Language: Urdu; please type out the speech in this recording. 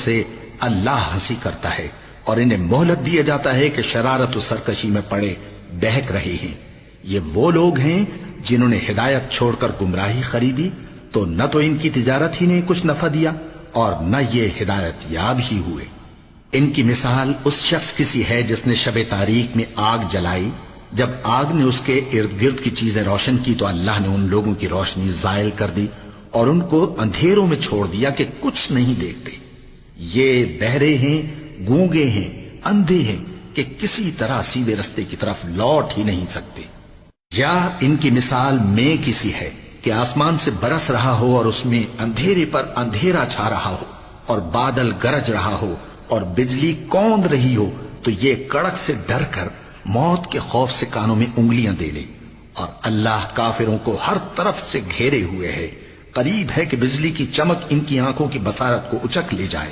سے اللہ ہنسی کرتا ہے اور انہیں مہلت دیا جاتا ہے کہ شرارت و سرکشی میں پڑے بہک رہے ہیں۔ یہ وہ لوگ ہیں جنہوں نے ہدایت چھوڑ کر گمراہی خریدی، تو نہ تو ان کی تجارت ہی نے کچھ نفع دیا اور نہ یہ ہدایت یاب ہی ہوئے۔ ان کی مثال اس شخص کی سی ہے جس نے شب تاریک میں آگ جلائی، جب آگ نے اس کے ارد گرد کی چیزیں روشن کی تو اللہ نے ان لوگوں کی روشنی زائل کر دی اور ان کو اندھیروں میں چھوڑ دیا کہ کچھ نہیں دیکھتے۔ یہ بہرے ہیں، گونگے ہیں، اندھے ہیں کہ کسی طرح سیدھے رستے کی طرف لوٹ ہی نہیں سکتے۔ یا ان کی مثال میں کسی ہے کہ آسمان سے برس رہا ہو اور اس میں اندھیرے پر اندھیرا چھا رہا ہو اور بادل گرج رہا ہو اور بجلی کوند رہی ہو، تو یہ کڑک سے ڈر کر موت کے خوف سے کانوں میں انگلیاں دے لے۔ اور اللہ کافروں کو ہر طرف سے گھیرے ہوئے ہے، قریب ہے کہ بجلی کی چمک ان کی آنکھوں کی بصارت کو اچک لے جائے۔